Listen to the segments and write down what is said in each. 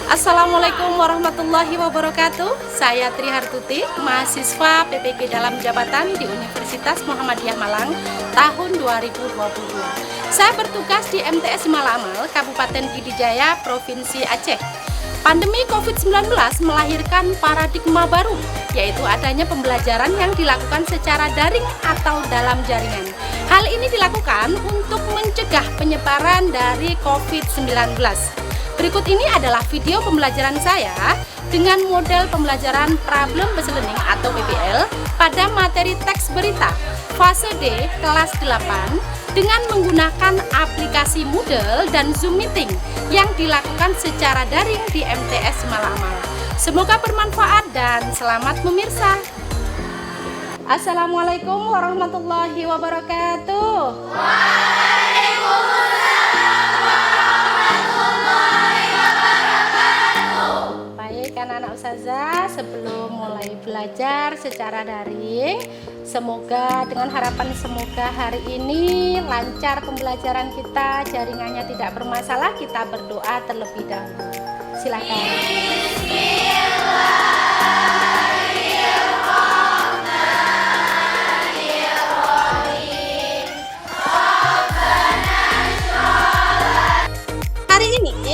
Assalamualaikum warahmatullahi wabarakatuh. Saya Tri Hartuti, mahasiswa PPG dalam jabatan di Universitas Muhammadiyah Malang tahun 2022. Saya bertugas di MTS Malamal, Kabupaten Pidijaya, Provinsi Aceh. Pandemi COVID-19 melahirkan paradigma baru, yaitu adanya pembelajaran yang dilakukan secara daring atau dalam jaringan. Hal ini dilakukan untuk mencegah penyebaran dari COVID-19. Berikut ini adalah video pembelajaran saya dengan model pembelajaran Problem Based Learning atau PBL pada materi teks berita fase D kelas 8 dengan menggunakan aplikasi Moodle dan Zoom Meeting yang dilakukan secara daring di MTS Malamal. Semoga bermanfaat dan selamat memirsa. Assalamualaikum warahmatullahi wabarakatuh. Anak Ustazah, sebelum mulai belajar secara daring, semoga dengan harapan semoga hari ini lancar pembelajaran kita, jaringannya tidak bermasalah, kita berdoa terlebih dahulu. Silakan.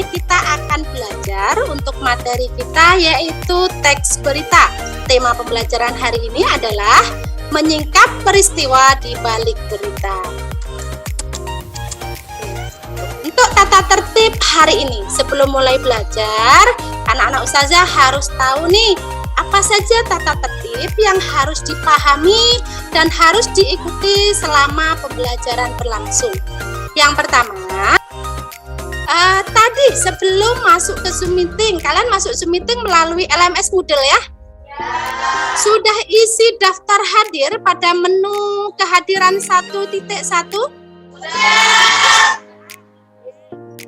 Kita akan belajar untuk materi kita yaitu teks berita. Tema pembelajaran hari ini adalah menyingkap peristiwa di balik berita. Untuk tata tertib hari ini, sebelum mulai belajar, anak-anak ustazah harus tahu nih, apa saja tata tertib yang harus dipahami dan harus diikuti selama pembelajaran berlangsung. Yang pertama, tadi sebelum masuk ke Zoom Meeting, kalian masuk Zoom Meeting melalui LMS Moodle ya? Sudah isi daftar hadir pada menu kehadiran 1.1?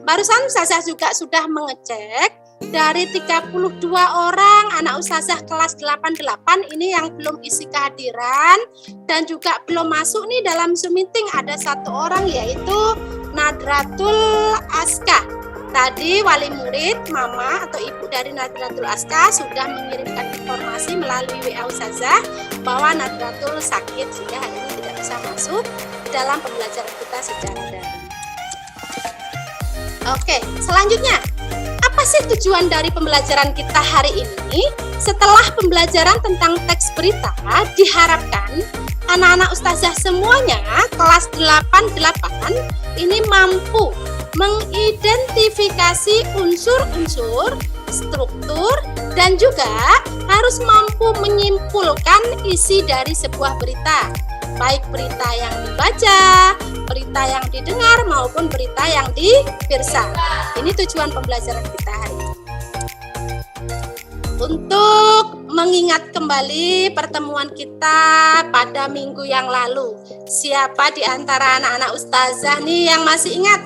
Barusan ustazah juga sudah mengecek dari 32 orang anak ustazah kelas 88 ini yang belum isi kehadiran dan juga belum masuk nih dalam Zoom Meeting. Ada satu orang yaitu Nadratul Aska. Tadi wali murid, mama atau ibu dari Nadratul Aska sudah mengirimkan informasi melalui WA Ustazah bahwa Nadratul sakit sehingga hari ini tidak bisa masuk dalam pembelajaran kita secara daring. Oke, selanjutnya, apa sih tujuan dari pembelajaran kita hari ini? Setelah pembelajaran tentang teks berita, diharapkan anak-anak ustazah semuanya kelas 88 ini mampu mengidentifikasi unsur-unsur, struktur, dan juga harus mampu menyimpulkan isi dari sebuah berita, baik berita yang dibaca, berita yang didengar, maupun berita yang dipirsa. Ini tujuan pembelajaran kita hari ini. Untuk mengingat kembali pertemuan kita pada minggu yang lalu, siapa di antara anak-anak ustazah nih yang masih ingat?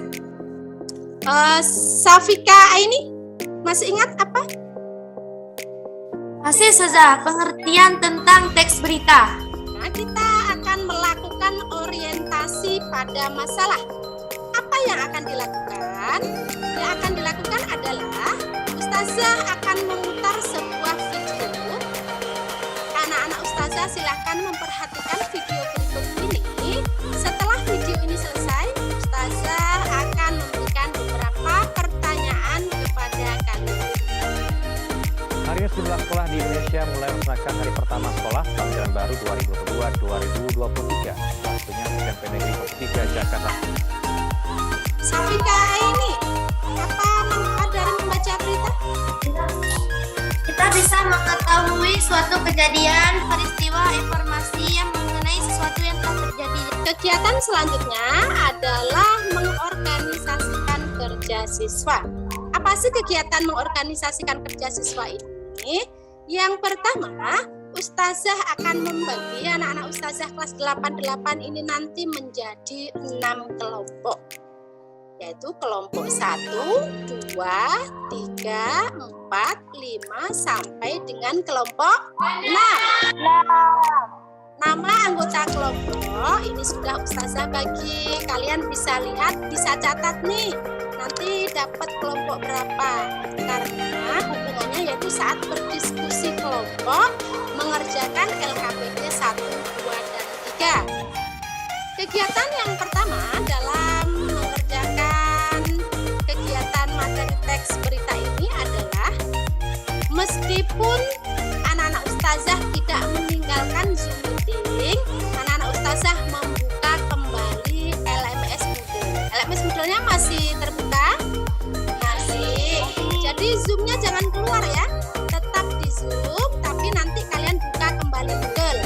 Safika ini masih ingat apa? Masih saja pengertian tentang teks berita. Nah, kita akan melakukan orientasi pada masalah. Apa yang akan dilakukan? Yang akan dilakukan adalah ustazah akan memutar sebuah video. Anak-anak ustazah silahkan memperhatikan video berikut ini. Setelah video ini selesai, ustazah akan memberikan beberapa pertanyaan kepada kalian. Hari ini sejumlah sekolah di Indonesia mulai melaksanakan hari pertama sekolah tahun ajaran baru 2022-2023. Waktunya SMP Negeri 3 Jakarta. Safika ini, apa manfaat dari membaca berita? Kita bisa mengetahui suatu kejadian, peristiwa, informasi yang mengenai sesuatu yang telah terjadi. Kegiatan selanjutnya adalah mengorganisasikan kerja siswa. Apa sih kegiatan mengorganisasikan kerja siswa ini? Yang pertama, ustazah akan membagi anak-anak ustazah kelas 88 ini nanti menjadi 6 kelompok. Yaitu kelompok 1, 2, 3, 4, 5 sampai dengan kelompok 6. Nama anggota kelompok ini sudah Ustazah bagi. Kalian bisa lihat, bisa catat nih. Nanti dapat kelompok berapa. Karena hubungannya yaitu saat berdiskusi kelompok mengerjakan LKPD 1, 2, dan 3. Kegiatan yang pertama dalam mengerjakan kegiatan materi teks berita ini adalah meskipun anak-anak Ustazah tidak meninggalkan Zoom meeting, anak-anak Ustazah membuka kembali LMS Moodle. LMS Moodle-nya masih terbuka? Masih. Jadi Zoom-nya jangan keluar ya. Tetap di Zoom, tapi nanti kalian buka kembali Moodle.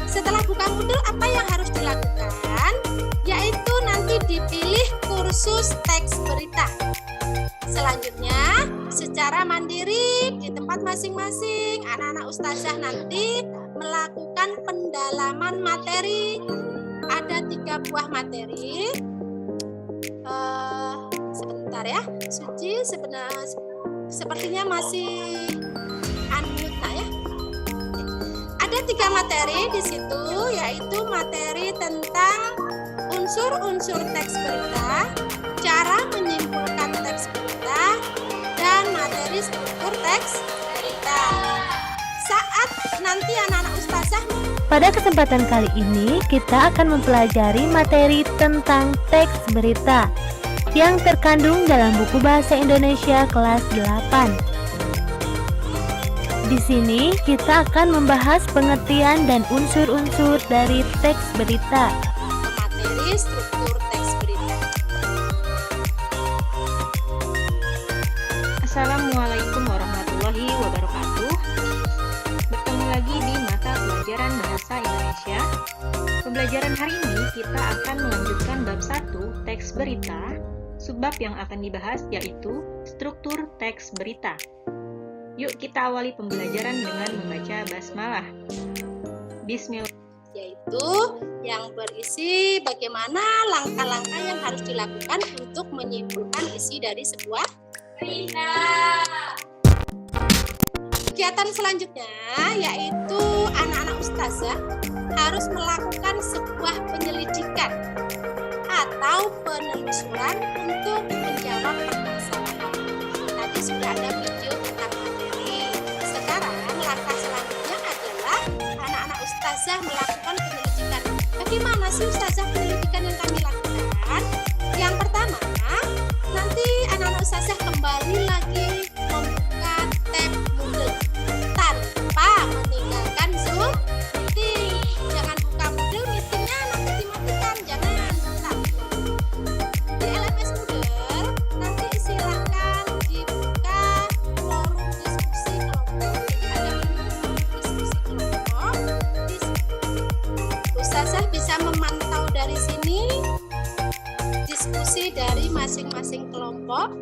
Setelah buka Moodle, apa yang harus dilakukan? Yaitu nanti dipilih kursus teks berita. Selanjutnya, secara mandiri di tempat masing-masing, anak-anak Ustazah nanti melakukan pendalaman materi. Ada 3 buah materi. Sebentar ya, Suci sepertinya masih unmute nak ya. Ada 3 materi di situ, yaitu materi tentang unsur-unsur teks berita, cara menyimpulkan teks berita, dan materi struktur teks berita. Saat nanti anak-anak Ustazah, pada kesempatan kali ini kita akan mempelajari materi tentang teks berita yang terkandung dalam buku Bahasa Indonesia kelas 8. Di sini kita akan membahas pengertian dan unsur-unsur dari teks berita. materi struktur teks berita. Assalamualaikum warahmatullahi wabarakatuh. Bertemu lagi di mata pelajaran Bahasa Indonesia. Pembelajaran hari ini kita akan melanjutkan bab 1 teks berita. Subbab yang akan dibahas yaitu struktur teks berita. Yuk kita awali pembelajaran dengan membaca basmalah. Bismillah. Yaitu yang berisi bagaimana langkah-langkah yang harus dilakukan untuk menyimpulkan isi dari sebuah berita. Kegiatan selanjutnya yaitu anak-anak Ustazah harus melakukan sebuah penyelidikan atau penelusuran untuk menjawab permasalahan. Tadi sudah ada video tentang materi. Sekarang langkah selanjutnya adalah anak-anak Ustazah melakukan penyelidikan. Bagaimana sih Ustazah penyelidikan yang kami lakukan? Yang pertama, nanti anak-anak Ustazah kembali lagi membuka tab Moodle tanpa meninggalkan Zoom meeting. Jangan buka Moodle, meetingnya nanti dimatikan, jangan. Tetap. Di LMS Moodle nanti silakan dibuka forum diskusi kelompok. Jadi ada diskusi kelompok. Ustazah bisa memantau dari sini diskusi dari masing-masing kelompok.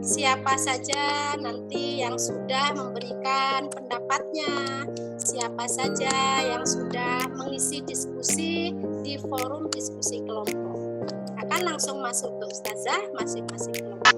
Siapa saja nanti yang sudah memberikan pendapatnya, siapa saja yang sudah mengisi diskusi di forum diskusi kelompok. Akan langsung masuk ke Ustazah masing-masing kelompok.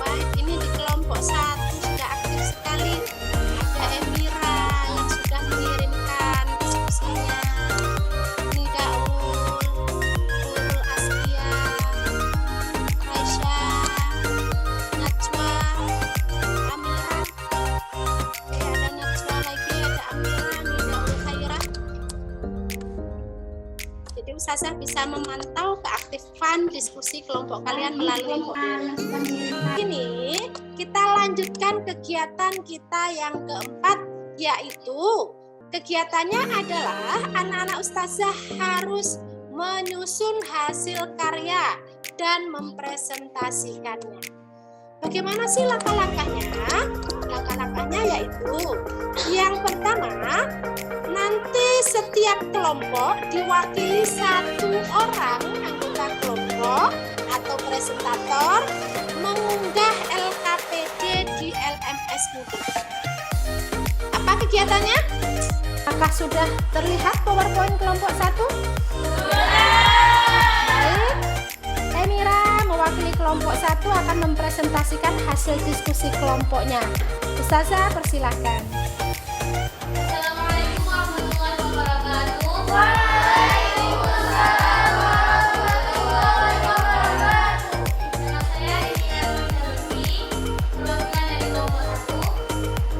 Baik, ini di kelompok 1 sudah aktif sekali. Ada Emira yang sudah mengirimkan diskusinya. Nidaul, Nurul Askia, Aisyah, Najwa, Amira. Ada Najwa lagi, ada Amira, Nidaul Khairah. Jadi Ustazah bisa memantau keaktifan diskusi kelompok kalian melalui Moodle. Ini kita lanjutkan kegiatan kita yang keempat, yaitu kegiatannya adalah anak-anak Ustazah harus menyusun hasil karya dan mempresentasikannya. Bagaimana sih langkah-langkahnya? langkah-langkahnya yaitu yang pertama, nanti setiap kelompok diwakili satu orang anggota kelompok atau presentator mengunggah LKPD di LMS Moodle. Apa kegiatannya? Apakah sudah terlihat PowerPoint kelompok 1? Baik. Emira mewakili kelompok 1 akan mempresentasikan hasil diskusi kelompoknya. Ustazah, persilahkan. Assalamualaikum warahmatullahi wabarakatuh. Nama saya Ida Nursi, perwakilan dari kelompok 1.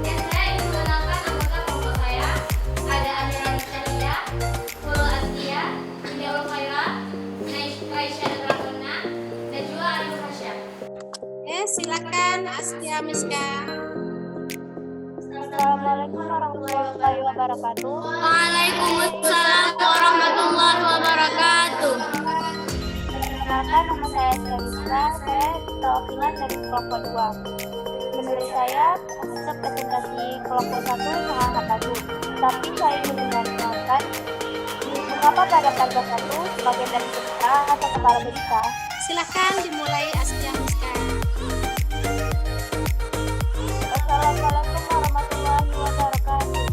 Dan saya ingin mengenalkan anggota kelompok saya. Ada Amira Nishania, Nurul Astia, Indah Khaira, Aisyah Ratona, dan juga Arif Hasya. Silakan Astia Miska. Assalamualaikum warahmatullahi wabarakatuh. Waalaikumsalam warahmatullahi wabarakatuh. Perkenalkan, nama saya Syarizla, saya perwakilan dari kelompok 2. Menurut saya, konsep presentasi kelompok 1 sangat bagus. Tapi saya ingin menanyakan, mengapa pada paragraf 1 sebagian dari berita atau kepala berita? Silakan dimulai Astia Miska. Assalamualaikum warahmatullahi wabarakatuh.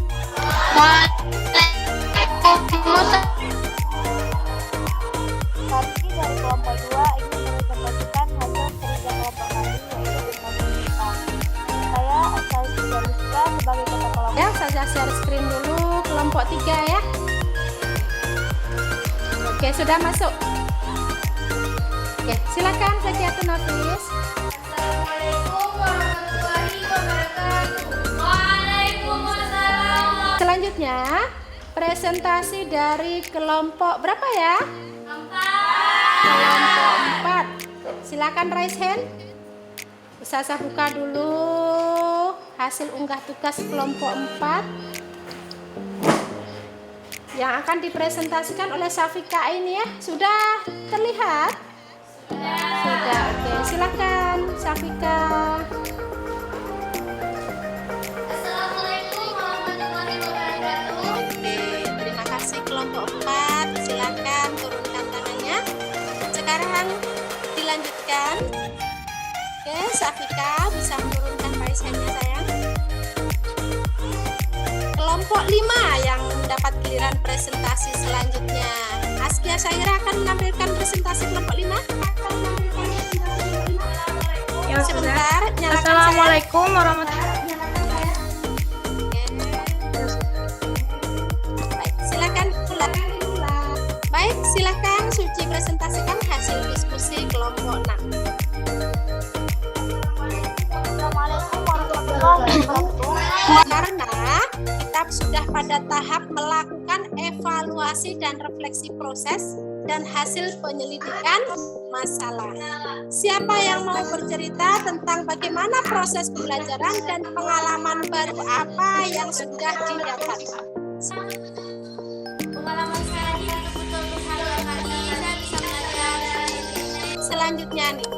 Kami dari kelompok 2 ingin mempresentasikan hasil kerja kelompok kami, yaitu berita berita. Saya Syarizla sebagai ketua kelompok. Ya, saya share screen dulu kelompok 3 ya. Oke, sudah masuk. Oke, silakan Zakiatun Nafis. Assalamualaikum warahmatullahi wabarakatuh. Waalaikumsalam. Selanjutnya, presentasi dari kelompok berapa ya? 4. Kelompok 4. Silakan raise hand. Ustazah buka dulu hasil unggah tugas kelompok 4 yang akan dipresentasikan oleh Safika ini ya. Sudah terlihat? Sudah. Oke, silakan Safika. Assalamualaikum warahmatullahi wabarakatuh. Oke, terima kasih kelompok 4. Silakan turunkan tangannya. Sekarang dilanjutkan. Oke, Safika bisa menurunkan raise hand-nya sayang. Kelompok 5 yang mendapat giliran presentasi selanjutnya. Askia Syaira akan menampilkan presentasi kelompok 5. Ya, Sebentar, nyalakan Assalamualaikum warahmatullahi saya. Nyalakan saya. Oke. Baik, silakan ulang. Baik, silakan Suci presentasikan hasil diskusi kelompok 6. Assalamualaikum warahmatullahi wabarakatuh. Karena kita sudah pada tahap melakukan evaluasi dan refleksi proses dan hasil penyelidikan masalah. Siapa yang mau bercerita tentang bagaimana proses pembelajaran dan pengalaman baru apa yang sudah didapat? Pengalaman saya ini betul-betul berharga kali. Saya bisa belajar dari Selanjutnya nih,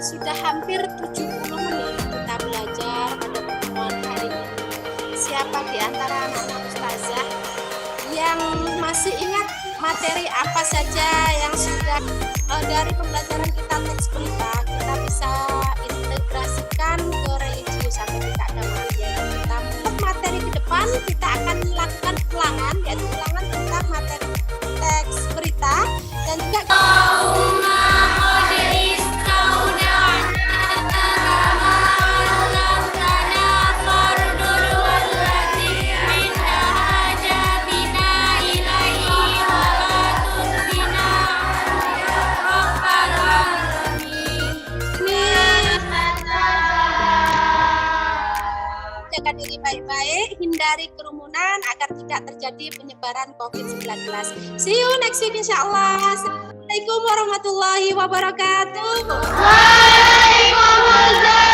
sudah hampir 70 menit kita belajar pada pertemuan hari ini. Siapa di antara anak-anak ustazah yang masih ingat materi apa saja yang sudah dari pembelajaran kita teks berita kita bisa integrasikan ke religius sampai tidak ada yaitu kita untuk materi ke depan kita akan melakukan ulangan, yaitu ulangan tentang materi teks berita dan juga jaga diri baik-baik, hindari kerumunan agar tidak terjadi penyebaran COVID-19. See you next week insyaallah. Assalamualaikum warahmatullahi wabarakatuh. Waalaikumsalam.